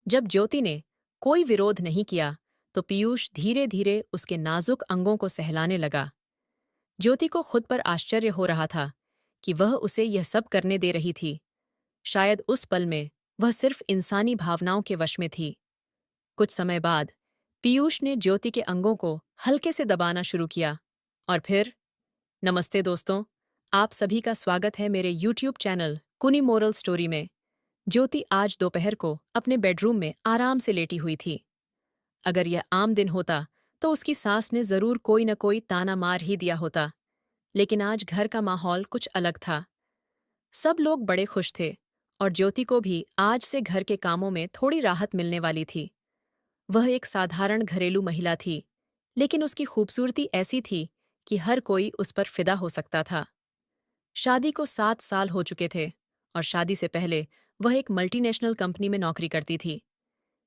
जब ज्योति ने कोई विरोध नहीं किया तो पीयूष धीरे धीरे उसके नाजुक अंगों को सहलाने लगा। ज्योति को खुद पर आश्चर्य हो रहा था कि वह उसे यह सब करने दे रही थी। शायद उस पल में वह सिर्फ इंसानी भावनाओं के वश में थी। कुछ समय बाद पीयूष ने ज्योति के अंगों को हल्के से दबाना शुरू किया और फिर नमस्ते दोस्तों, आप सभी का स्वागत है मेरे YouTube चैनल कुनी मोरल स्टोरी में। ज्योति आज दोपहर को अपने बेडरूम में आराम से लेटी हुई थी। अगर यह आम दिन होता तो उसकी सास ने जरूर कोई न कोई ताना मार ही दिया होता, लेकिन आज घर का माहौल कुछ अलग था। सब लोग बड़े खुश थे और ज्योति को भी आज से घर के कामों में थोड़ी राहत मिलने वाली थी। वह एक साधारण घरेलू महिला थी, लेकिन उसकी खूबसूरती ऐसी थी कि हर कोई उस पर फिदा हो सकता था। शादी को 7 साल हो चुके थे और शादी से पहले वह एक मल्टीनेशनल कंपनी में नौकरी करती थी।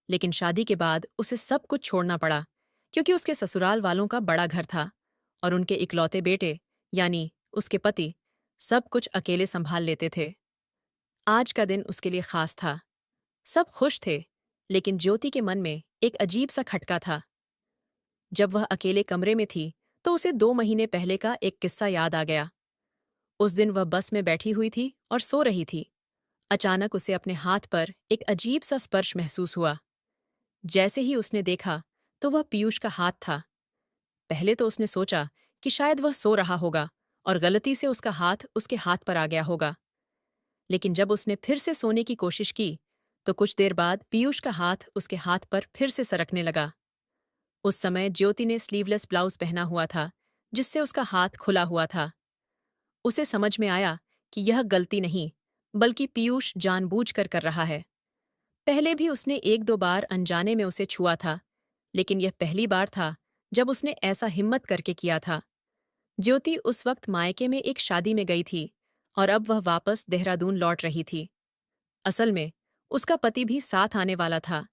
लेकिन शादी के बाद उसे सब कुछ छोड़ना पड़ा, क्योंकि उसके ससुराल वालों का बड़ा घर था और उनके इकलौते बेटे यानी उसके पति सब कुछ अकेले संभाल लेते थे। आज का दिन उसके लिए खास था। सब खुश थे, लेकिन ज्योति के मन में एक अजीब सा खटका था। जब वह अकेले कमरे में थी तो उसे 2 महीने पहले का एक किस्सा याद आ गया। उस दिन वह बस में बैठी हुई थी और सो रही थी। अचानक उसे अपने हाथ पर एक अजीब सा स्पर्श महसूस हुआ। जैसे ही उसने देखा तो वह पीयूष का हाथ था। पहले तो उसने सोचा कि शायद वह सो रहा होगा और गलती से उसका हाथ उसके हाथ पर आ गया होगा। लेकिन जब उसने फिर से सोने की कोशिश की तो कुछ देर बाद पीयूष का हाथ उसके हाथ पर फिर से सरकने लगा। उस समय ज्योति ने स्लीवलेस ब्लाउज पहना हुआ था, जिससे उसका हाथ खुला हुआ था। उसे समझ में आया कि यह गलती नहीं, बल्कि पीयूष जानबूझकर कर रहा है। पहले भी उसने 1-2 बार अनजाने में उसे छुआ था, लेकिन यह पहली बार था जब उसने ऐसा हिम्मत करके किया था। ज्योति उस वक्त मायके में एक शादी में गई थी और अब वह वापस देहरादून लौट रही थी। असल में उसका पति भी साथ आने वाला था,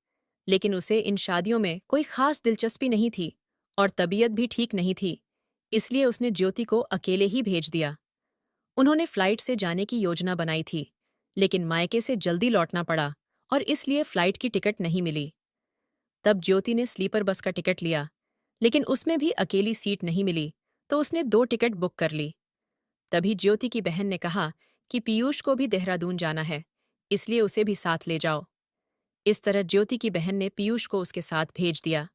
लेकिन उसे इन शादियों में कोई खास दिलचस्पी नहीं थी और तबीयत भी ठीक नहीं थी, इसलिए उसने ज्योति को अकेले ही भेज दिया। उन्होंने फ्लाइट से जाने की योजना बनाई थी, लेकिन मायके से जल्दी लौटना पड़ा और इसलिए फ्लाइट की टिकट नहीं मिली। तब ज्योति ने स्लीपर बस का टिकट लिया, लेकिन उसमें भी अकेली सीट नहीं मिली, तो उसने 2 टिकट बुक कर ली। तभी ज्योति की बहन ने कहा कि पीयूष को भी देहरादून जाना है, इसलिए उसे भी साथ ले जाओ। इस तरह ज्योति की बहन ने पीयूष को उसके साथ भेज दिया।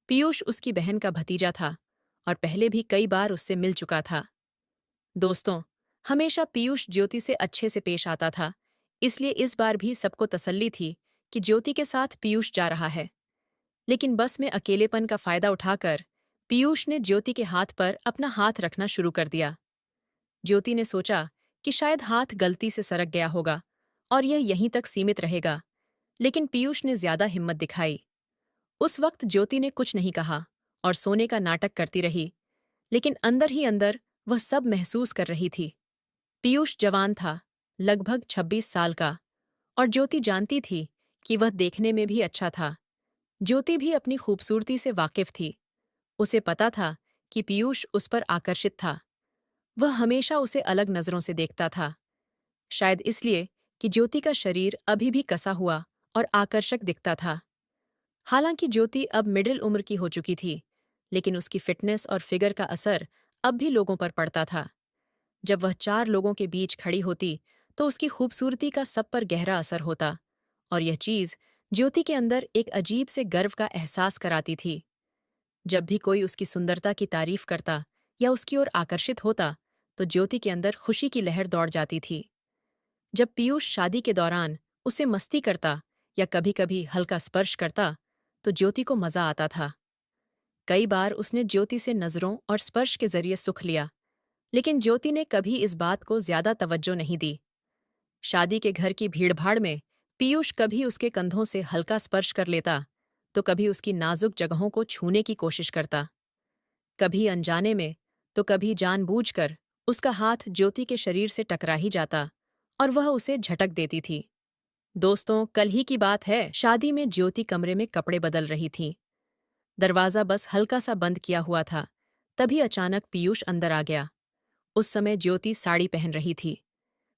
पीयूष उसकी बहन का भतीजा था और पहले भी कई बार उससे मिल चुका था। दोस्तों, हमेशा पीयूष ज्योति से अच्छे से पेश आता था, इसलिए इस बार भी सबको तसल्ली थी कि ज्योति के साथ पीयूष जा रहा है। लेकिन बस में अकेलेपन का फायदा उठाकर पीयूष ने ज्योति के हाथ पर अपना हाथ रखना शुरू कर दिया। ज्योति ने सोचा कि शायद हाथ गलती से सरक गया होगा और यह यहीं तक सीमित रहेगा, लेकिन पीयूष ने ज्यादा हिम्मत दिखाई। उस वक्त ज्योति ने कुछ नहीं कहा और सोने का नाटक करती रही, लेकिन अंदर ही अंदर वह सब महसूस कर रही थी। पीयूष जवान था, लगभग 26 साल का, और ज्योति जानती थी कि वह देखने में भी अच्छा था। ज्योति भी अपनी खूबसूरती से वाकिफ थी। उसे पता था कि पीयूष उस पर आकर्षित था। वह हमेशा उसे अलग नजरों से देखता था, शायद इसलिए कि ज्योति का शरीर अभी भी कसा हुआ और आकर्षक दिखता था। हालांकि ज्योति अब मिडिल उम्र की हो चुकी थी, लेकिन उसकी फिटनेस और फिगर का असर अब भी लोगों पर पड़ता था। जब वह 4 लोगों के बीच खड़ी होती तो उसकी खूबसूरती का सब पर गहरा असर होता, और यह चीज ज्योति के अंदर एक अजीब से गर्व का एहसास कराती थी। जब भी कोई उसकी सुंदरता की तारीफ करता या उसकी ओर आकर्षित होता तो ज्योति के अंदर खुशी की लहर दौड़ जाती थी। जब पीयूष शादी के दौरान उसे मस्ती करता या कभी-कभी हल्का स्पर्श करता तो ज्योति को मजा आता था। कई बार उसने ज्योति से नजरों और स्पर्श के जरिए सुख लिया, लेकिन ज्योति ने कभी इस बात को ज्यादा तवज्जो नहीं दी। शादी के घर की भीड़भाड़ में पीयूष कभी उसके कंधों से हल्का स्पर्श कर लेता तो कभी उसकी नाजुक जगहों को छूने की कोशिश करता। कभी अनजाने में तो कभी जानबूझकर उसका हाथ ज्योति के शरीर से टकरा ही जाता और वह उसे झटक देती थी। दोस्तों, कल ही की बात है, शादी में ज्योति कमरे में कपड़े बदल रही थी। दरवाजा बस हल्का सा बंद किया हुआ था, तभी अचानक पीयूष अंदर आ गया। उस समय ज्योति साड़ी पहन रही थी।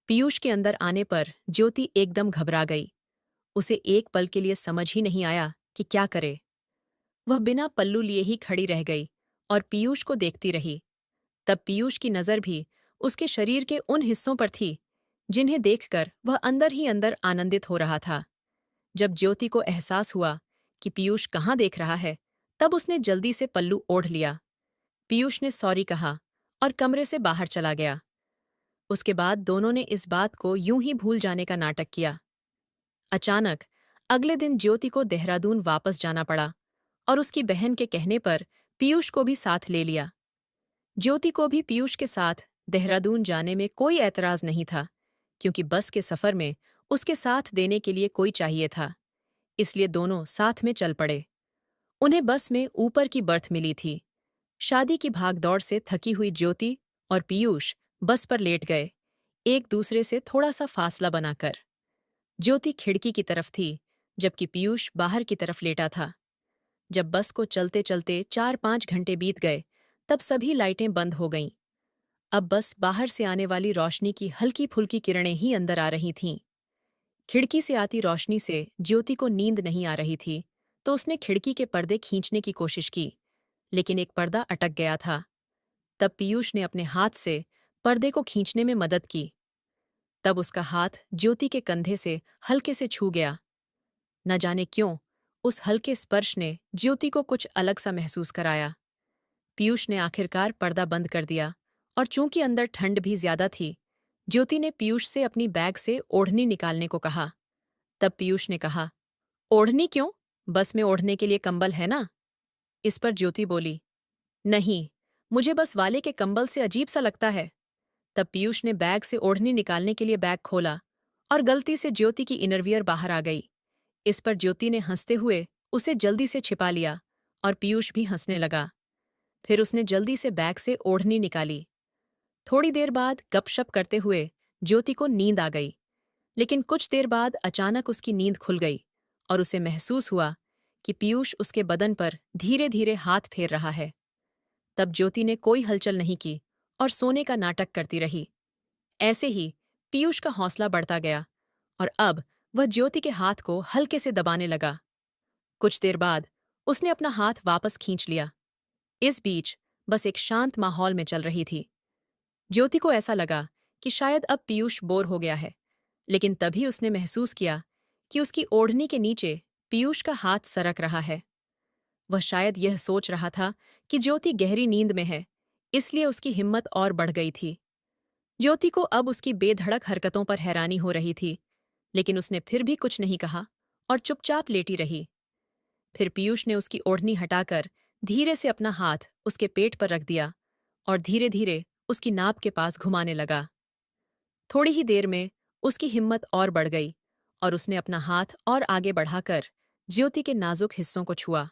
पीयूष के अंदर आने पर ज्योति एकदम घबरा गई। उसे एक पल के लिए समझ ही नहीं आया कि क्या करे। वह बिना पल्लू लिए ही खड़ी रह गई और पीयूष को देखती रही। तब पीयूष की नज़र भी उसके शरीर के उन हिस्सों पर थी जिन्हें देखकर वह अंदर ही अंदर आनंदित हो रहा था। जब ज्योति को एहसास हुआ कि पीयूष कहाँ देख रहा है, तब उसने जल्दी से पल्लू ओढ़ लिया। पीयूष ने सॉरी कहा और कमरे से बाहर चला गया। उसके बाद दोनों ने इस बात को यूं ही भूल जाने का नाटक किया। अचानक अगले दिन ज्योति को देहरादून वापस जाना पड़ा और उसकी बहन के कहने पर पीयूष को भी साथ ले लिया। ज्योति को भी पीयूष के साथ देहरादून जाने में कोई ऐतराज नहीं था, क्योंकि बस के सफर में उसके साथ देने के लिए कोई चाहिए था। इसलिए दोनों साथ में चल पड़े। उन्हें बस में ऊपर की बर्थ मिली थी। शादी की भागदौड़ से थकी हुई ज्योति और पीयूष बस पर लेट गए, एक दूसरे से थोड़ा सा फासला बनाकर। ज्योति खिड़की की तरफ थी, जबकि पीयूष बाहर की तरफ लेटा था। जब बस को चलते चलते 4-5 घंटे बीत गए, तब सभी लाइटें बंद हो गईं। अब बस बाहर से आने वाली रोशनी की हल्की फुल्की किरणें ही अंदर आ रही थीं। खिड़की से आती रोशनी से ज्योति को नींद नहीं आ रही थी, तो उसने खिड़की के पर्दे खींचने की कोशिश की, लेकिन एक पर्दा अटक गया था। तब पीयूष ने अपने हाथ से पर्दे को खींचने में मदद की। तब उसका हाथ ज्योति के कंधे से हल्के से छू गया। न जाने क्यों उस हल्के स्पर्श ने ज्योति को कुछ अलग सा महसूस कराया। पीयूष ने आखिरकार पर्दा बंद कर दिया और चूंकि अंदर ठंड भी ज्यादा थी, ज्योति ने पीयूष से अपनी बैग से ओढ़नी निकालने को कहा। तब पीयूष ने कहा, ओढ़नी क्यों? बस में ओढ़ने के लिए कंबल है ना? इस पर ज्योति बोली, नहीं, मुझे बस वाले के कंबल से अजीब सा लगता है। तब पीयूष ने बैग से ओढ़नी निकालने के लिए बैग खोला और गलती से ज्योति की इनरवियर बाहर आ गई। इस पर ज्योति ने हंसते हुए उसे जल्दी से छिपा लिया और पीयूष भी हंसने लगा। फिर उसने जल्दी से बैग से ओढ़नी निकाली। थोड़ी देर बाद गपशप करते हुए ज्योति को नींद आ गई, लेकिन कुछ देर बाद अचानक उसकी नींद खुल गई और उसे महसूस हुआ कि पीयूष उसके बदन पर धीरे धीरे हाथ फेर रहा है। तब ज्योति ने कोई हलचल नहीं की और सोने का नाटक करती रही। ऐसे ही पीयूष का हौसला बढ़ता गया और अब वह ज्योति के हाथ को हल्के से दबाने लगा। कुछ देर बाद उसने अपना हाथ वापस खींच लिया। इस बीच बस एक शांत माहौल में चल रही थी। ज्योति को ऐसा लगा कि शायद अब पीयूष बोर हो गया है, लेकिन तभी उसने महसूस किया कि उसकी ओढ़नी के नीचे पीयूष का हाथ सरक रहा है। वह शायद यह सोच रहा था कि ज्योति गहरी नींद में है, इसलिए उसकी हिम्मत और बढ़ गई थी। ज्योति को अब उसकी बेधड़क हरकतों पर हैरानी हो रही थी, लेकिन उसने फिर भी कुछ नहीं कहा और चुपचाप लेटी रही। फिर पीयूष ने उसकी ओढ़नी हटाकर धीरे से अपना हाथ उसके पेट पर रख दिया और धीरे धीरे उसकी नाभ के पास घुमाने लगा। थोड़ी ही देर में उसकी हिम्मत और बढ़ गई और उसने अपना हाथ और आगे बढ़ाकर ज्योति के नाजुक हिस्सों को छुआ।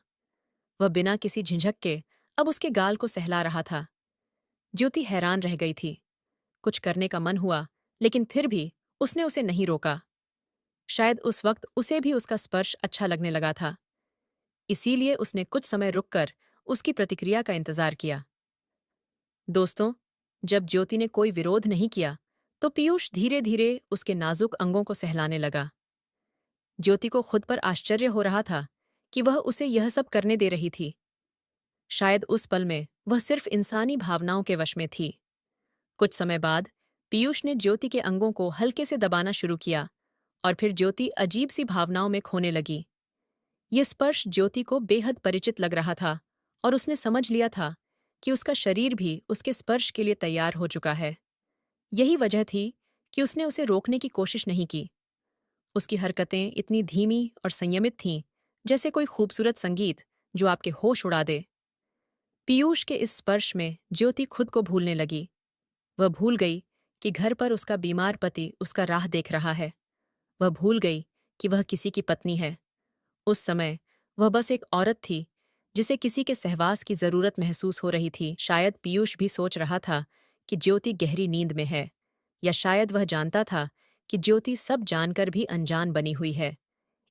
वह बिना किसी झिझक के अब उसके गाल को सहला रहा था। ज्योति हैरान रह गई थी। कुछ करने का मन हुआ, लेकिन फिर भी उसने उसे नहीं रोका। शायद उस वक्त उसे भी उसका स्पर्श अच्छा लगने लगा था, इसीलिए उसने कुछ समय रुककर उसकी प्रतिक्रिया का इंतजार किया। दोस्तों, जब ज्योति ने कोई विरोध नहीं किया, तो पीयूष धीरे धीरे उसके नाजुक अंगों को सहलाने लगा। ज्योति को खुद पर आश्चर्य हो रहा था कि वह उसे यह सब करने दे रही थी। शायद उस पल में वह सिर्फ इंसानी भावनाओं के वश में थी। कुछ समय बाद पीयूष ने ज्योति के अंगों को हल्के से दबाना शुरू किया और फिर ज्योति अजीब सी भावनाओं में खोने लगी। ये स्पर्श ज्योति को बेहद परिचित लग रहा था और उसने समझ लिया था कि उसका शरीर भी उसके स्पर्श के लिए तैयार हो चुका है। यही वजह थी कि उसने उसे रोकने की कोशिश नहीं की। उसकी हरकतें इतनी धीमी और संयमित थीं, जैसे कोई खूबसूरत संगीत जो आपके होश उड़ा दे। पीयूष के इस स्पर्श में ज्योति खुद को भूलने लगी। वह भूल गई कि घर पर उसका बीमार पति उसका राह देख रहा है। वह भूल गई कि वह किसी की पत्नी है। उस समय वह बस एक औरत थी जिसे किसी के सहवास की जरूरत महसूस हो रही थी। शायद पीयूष भी सोच रहा था कि ज्योति गहरी नींद में है, या शायद वह जानता था कि ज्योति सब जानकर भी अनजान बनी हुई है।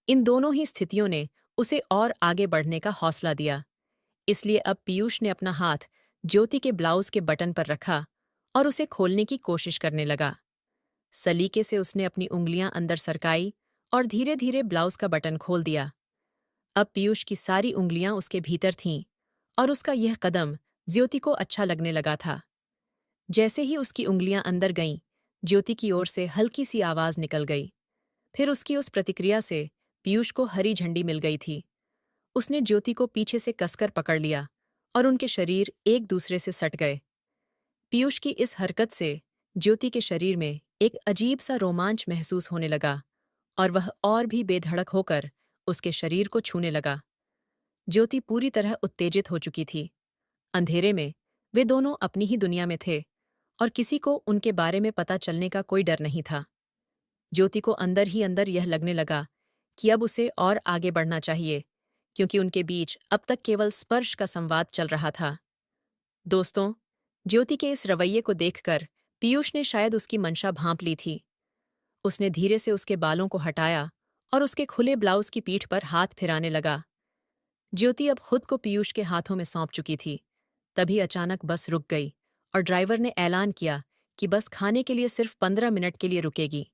इन दोनों ही स्थितियों ने उसे और आगे बढ़ने का हौसला दिया। इसलिए अब पीयूष ने अपना हाथ ज्योति के ब्लाउज के बटन पर रखा और उसे खोलने की कोशिश करने लगा। सलीके से उसने अपनी उंगलियां अंदर सरकाई और धीरे धीरे ब्लाउज का बटन खोल दिया। अब पीयूष की सारी उंगलियां उसके भीतर थीं और उसका यह कदम ज्योति को अच्छा लगने लगा था। जैसे ही उसकी उंगलियां अंदर गईं, ज्योति की ओर से हल्की सी आवाज निकल गई। फिर उसकी उस प्रतिक्रिया से पीयूष को हरी झंडी मिल गई थी। उसने ज्योति को पीछे से कसकर पकड़ लिया और उनके शरीर एक दूसरे से सट गए। पीयूष की इस हरकत से ज्योति के शरीर में एक अजीब सा रोमांच महसूस होने लगा और वह और भी बेधड़क होकर उसके शरीर को छूने लगा। ज्योति पूरी तरह उत्तेजित हो चुकी थी। अंधेरे में वे दोनों अपनी ही दुनिया में थे और किसी को उनके बारे में पता चलने का कोई डर नहीं था। ज्योति को अंदर ही अंदर यह लगने लगा कि अब उसे और आगे बढ़ना चाहिए, क्योंकि उनके बीच अब तक केवल स्पर्श का संवाद चल रहा था। दोस्तों, ज्योति के इस रवैये को देखकर पीयूष ने शायद उसकी मंशा भांप ली थी। उसने धीरे से उसके बालों को हटाया और उसके खुले ब्लाउज की पीठ पर हाथ फिराने लगा। ज्योति अब खुद को पीयूष के हाथों में सौंप चुकी थी। तभी अचानक बस रुक गई और ड्राइवर ने ऐलान किया कि बस खाने के लिए सिर्फ 15 मिनट के लिए रुकेगी।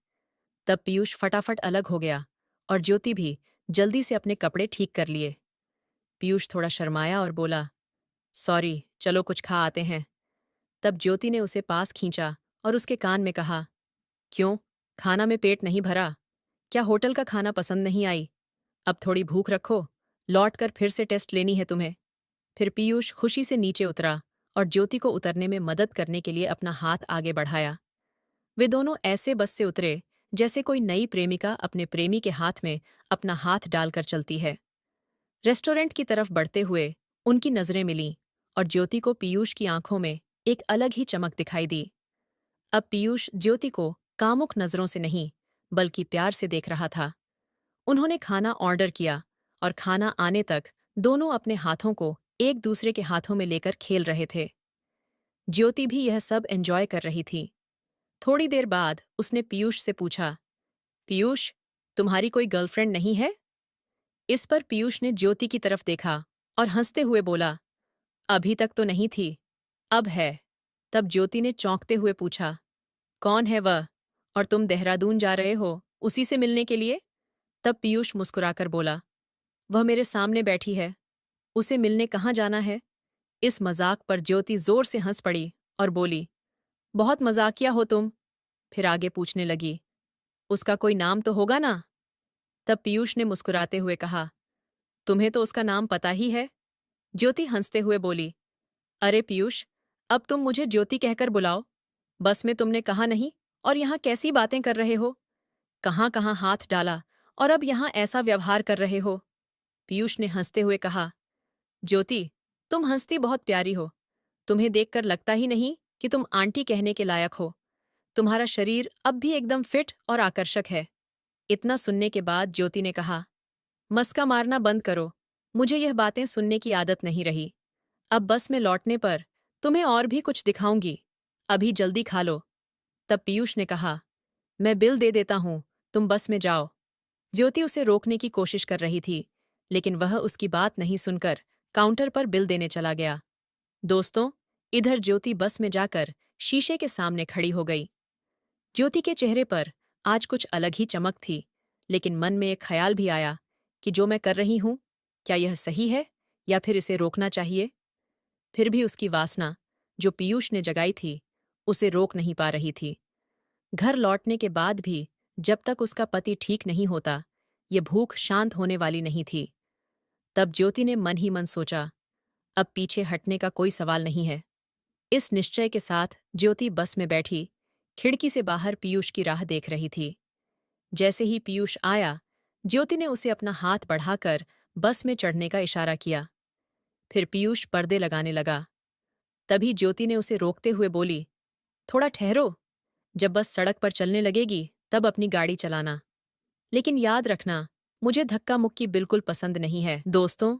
तब पीयूष फटाफट अलग हो गया और ज्योति भी जल्दी से अपने कपड़े ठीक कर लिए। पीयूष थोड़ा शर्माया और बोला, सॉरी, चलो कुछ खा आते हैं। तब ज्योति ने उसे पास खींचा और उसके कान में कहा, क्यों, खाना में पेट नहीं भरा? क्या होटल का खाना पसंद नहीं आई? अब थोड़ी भूख रखो, लौटकर फिर से टेस्ट लेनी है तुम्हें। फिर पीयूष खुशी से नीचे उतरा और ज्योति को उतरने में मदद करने के लिए अपना हाथ आगे बढ़ाया। वे दोनों ऐसे बस से उतरे जैसे कोई नई प्रेमिका अपने प्रेमी के हाथ में अपना हाथ डालकर चलती है। रेस्टोरेंट की तरफ बढ़ते हुए उनकी नजरें मिलीं और ज्योति को पीयूष की आंखों में एक अलग ही चमक दिखाई दी। अब पीयूष ज्योति को कामुक नजरों से नहीं, बल्कि प्यार से देख रहा था। उन्होंने खाना ऑर्डर किया और खाना आने तक दोनों अपने हाथों को एक दूसरे के हाथों में लेकर खेल रहे थे। ज्योति भी यह सब एंजॉय कर रही थी। थोड़ी देर बाद उसने पीयूष से पूछा, पीयूष, तुम्हारी कोई गर्लफ्रेंड नहीं है? इस पर पीयूष ने ज्योति की तरफ देखा और हंसते हुए बोला, अभी तक तो नहीं थी, अब है। तब ज्योति ने चौंकते हुए पूछा, कौन है वह, और तुम देहरादून जा रहे हो उसी से मिलने के लिए? तब पीयूष मुस्कुराकर बोला, वह मेरे सामने बैठी है, उसे मिलने कहाँ जाना है? इस मजाक पर ज्योति जोर से हंस पड़ी और बोली, बहुत मजाकिया हो तुम। फिर आगे पूछने लगी, उसका कोई नाम तो होगा ना? तब पीयूष ने मुस्कुराते हुए कहा, तुम्हें तो उसका नाम पता ही है। ज्योति हंसते हुए बोली, अरे पीयूष, अब तुम मुझे ज्योति कहकर बुलाओ। बस में तुमने कहा नहीं और यहाँ कैसी बातें कर रहे हो? कहाँ कहाँ हाथ डाला और अब यहाँ ऐसा व्यवहार कर रहे हो? पीयूष ने हंसते हुए कहा, ज्योति, तुम हंसती बहुत प्यारी हो। तुम्हें देखकर लगता ही नहीं कि तुम आंटी कहने के लायक हो। तुम्हारा शरीर अब भी एकदम फिट और आकर्षक है। इतना सुनने के बाद ज्योति ने कहा, मस्का मारना बंद करो, मुझे यह बातें सुनने की आदत नहीं रही। अब बस में लौटने पर तुम्हें और भी कुछ दिखाऊंगी, अभी जल्दी खा लो। तब पीयूष ने कहा, मैं बिल दे देता हूं, तुम बस में जाओ। ज्योति उसे रोकने की कोशिश कर रही थी, लेकिन वह उसकी बात नहीं सुनकर काउंटर पर बिल देने चला गया। दोस्तों, इधर ज्योति बस में जाकर शीशे के सामने खड़ी हो गई। ज्योति के चेहरे पर आज कुछ अलग ही चमक थी, लेकिन मन में एक ख्याल भी आया कि जो मैं कर रही हूं, क्या यह सही है या फिर इसे रोकना चाहिए? फिर भी उसकी वासना, जो पीयूष ने जगाई थी, उसे रोक नहीं पा रही थी। घर लौटने के बाद भी जब तक उसका पति ठीक नहीं होता, ये भूख शांत होने वाली नहीं थी। तब ज्योति ने मन ही मन सोचा, अब पीछे हटने का कोई सवाल नहीं है। इस निश्चय के साथ ज्योति बस में बैठी, खिड़की से बाहर पीयूष की राह देख रही थी। जैसे ही पीयूष आया, ज्योति ने उसे अपना हाथ बढ़ाकर बस में चढ़ने का इशारा किया। फिर पीयूष पर्दे लगाने लगा। तभी ज्योति ने उसे रोकते हुए बोली, थोड़ा ठहरो, जब बस सड़क पर चलने लगेगी तब अपनी गाड़ी चलाना। लेकिन याद रखना, मुझे धक्का मुक्की बिल्कुल पसंद नहीं है। दोस्तों,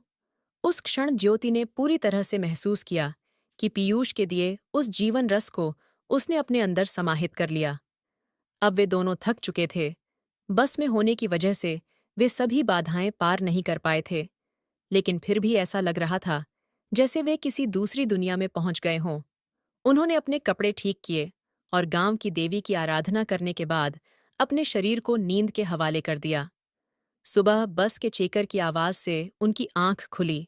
उस क्षण ज्योति ने पूरी तरह से महसूस किया कि पीयूष के दिए उस जीवन रस को उसने अपने अंदर समाहित कर लिया। अब वे दोनों थक चुके थे। बस में होने की वजह से वे सभी बाधाएं पार नहीं कर पाए थे, लेकिन फिर भी ऐसा लग रहा था जैसे वे किसी दूसरी दुनिया में पहुंच गए हों। उन्होंने अपने कपड़े ठीक किए और गांव की देवी की आराधना करने के बाद अपने शरीर को नींद के हवाले कर दिया। सुबह बस के चेकर की आवाज से उनकी आंख खुली।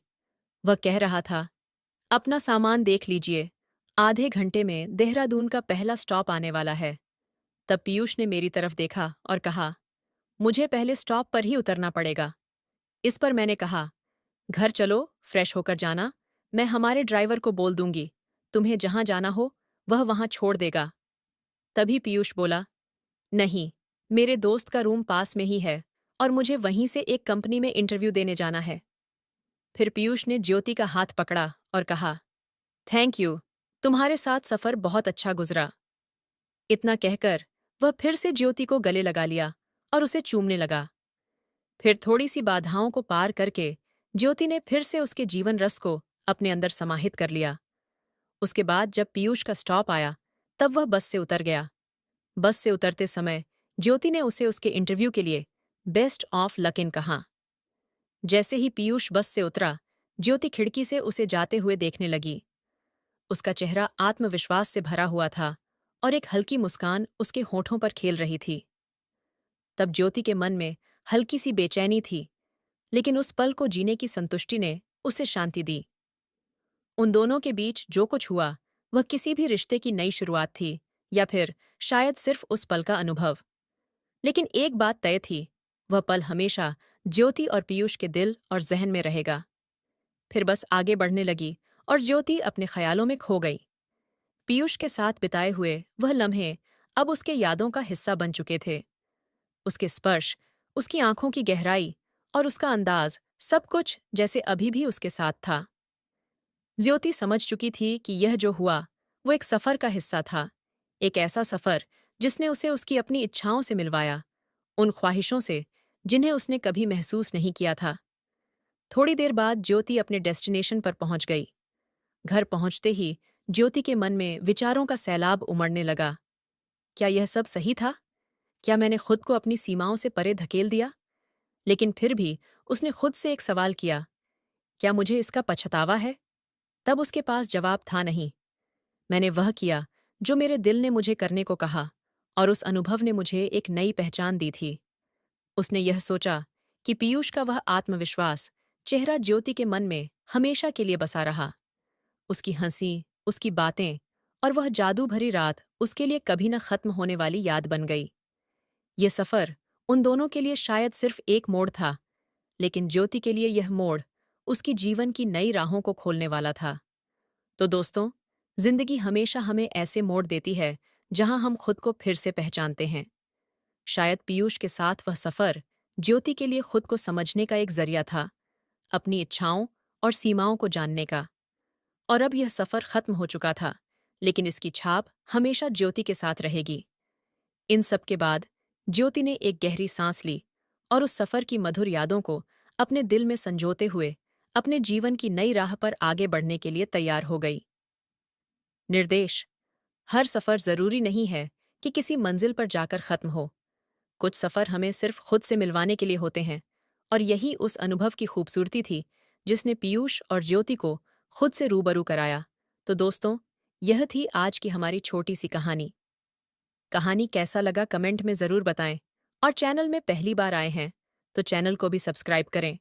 वह कह रहा था, अपना सामान देख लीजिए, आधे घंटे में देहरादून का पहला स्टॉप आने वाला है। तब पीयूष ने मेरी तरफ देखा और कहा, मुझे पहले स्टॉप पर ही उतरना पड़ेगा। इस पर मैंने कहा, घर चलो, फ्रेश होकर जाना, मैं हमारे ड्राइवर को बोल दूंगी, तुम्हें जहां जाना हो वह वहां छोड़ देगा। तभी पीयूष बोला, नहीं, मेरे दोस्त का रूम पास में ही है और मुझे वहीं से एक कंपनी में इंटरव्यू देने जाना है। फिर पीयूष ने ज्योति का हाथ पकड़ा और कहा, थैंक यू, तुम्हारे साथ सफर बहुत अच्छा गुजरा। इतना कहकर वह फिर से ज्योति को गले लगा लिया और उसे चूमने लगा। फिर थोड़ी सी बाधाओं को पार करके ज्योति ने फिर से उसके जीवन रस को अपने अंदर समाहित कर लिया। उसके बाद जब पीयूष का स्टॉप आया, तब वह बस से उतर गया। बस से उतरते समय ज्योति ने उसे उसके इंटरव्यू के लिए बेस्ट ऑफ लक इन कहा। जैसे ही पीयूष बस से उतरा, ज्योति खिड़की से उसे जाते हुए देखने लगी। उसका चेहरा आत्मविश्वास से भरा हुआ था और एक हल्की मुस्कान उसके होठों पर खेल रही थी। तब ज्योति के मन में हल्की सी बेचैनी थी, लेकिन उस पल को जीने की संतुष्टि ने उसे शांति दी। उन दोनों के बीच जो कुछ हुआ, वह किसी भी रिश्ते की नई शुरुआत थी या फिर शायद सिर्फ उस पल का अनुभव। लेकिन एक बात तय थी, वह पल हमेशा ज्योति और पीयूष के दिल और जहन में रहेगा। फिर बस आगे बढ़ने लगी और ज्योति अपने ख्यालों में खो गई। पीयूष के साथ बिताए हुए वह लम्हे अब उसके यादों का हिस्सा बन चुके थे। उसके स्पर्श, उसकी आंखों की गहराई और उसका अंदाज, सब कुछ जैसे अभी भी उसके साथ था। ज्योति समझ चुकी थी कि यह जो हुआ वो एक सफर का हिस्सा था, एक ऐसा सफर जिसने उसे उसकी अपनी इच्छाओं से मिलवाया, उन ख्वाहिशों से जिन्हें उसने कभी महसूस नहीं किया था। थोड़ी देर बाद ज्योति अपने डेस्टिनेशन पर पहुंच गई। घर पहुंचते ही ज्योति के मन में विचारों का सैलाब उमड़ने लगा। क्या यह सब सही था? क्या मैंने खुद को अपनी सीमाओं से परे धकेल दिया? लेकिन फिर भी उसने खुद से एक सवाल किया, क्या मुझे इसका पछतावा है? तब उसके पास जवाब था नहीं। मैंने वह किया जो मेरे दिल ने मुझे करने को कहा और उस अनुभव ने मुझे एक नई पहचान दी थी। उसने यह सोचा कि पीयूष का वह आत्मविश्वास चेहरा ज्योति के मन में हमेशा के लिए बसा रहा। उसकी हंसी, उसकी बातें और वह जादू भरी रात उसके लिए कभी न खत्म होने वाली याद बन गई। ये सफर उन दोनों के लिए शायद सिर्फ एक मोड़ था, लेकिन ज्योति के लिए यह मोड़ उसकी जीवन की नई राहों को खोलने वाला था। तो दोस्तों, जिंदगी हमेशा हमें ऐसे मोड़ देती है जहां हम खुद को फिर से पहचानते हैं। शायद पीयूष के साथ वह सफर ज्योति के लिए खुद को समझने का एक जरिया था, अपनी इच्छाओं और सीमाओं को जानने का। और अब यह सफर खत्म हो चुका था, लेकिन इसकी छाप हमेशा ज्योति के साथ रहेगी। इन सब के बाद ज्योति ने एक गहरी सांस ली और उस सफर की मधुर यादों को अपने दिल में संजोते हुए अपने जीवन की नई राह पर आगे बढ़ने के लिए तैयार हो गई। निर्देश: हर सफर जरूरी नहीं है कि किसी मंजिल पर जाकर खत्म हो। कुछ सफर हमें सिर्फ खुद से मिलवाने के लिए होते हैं, और यही उस अनुभव की खूबसूरती थी जिसने पीयूष और ज्योति को खुद से रूबरू कराया। तो दोस्तों, यह थी आज की हमारी छोटी सी कहानी। कहानी कैसा लगा कमेंट में जरूर बताएं, और चैनल में पहली बार आए हैं तो चैनल को भी सब्सक्राइब करें।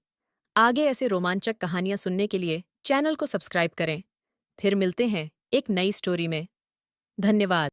आगे ऐसे रोमांचक कहानियां सुनने के लिए चैनल को सब्सक्राइब करें। फिर मिलते हैं एक नई स्टोरी में। धन्यवाद।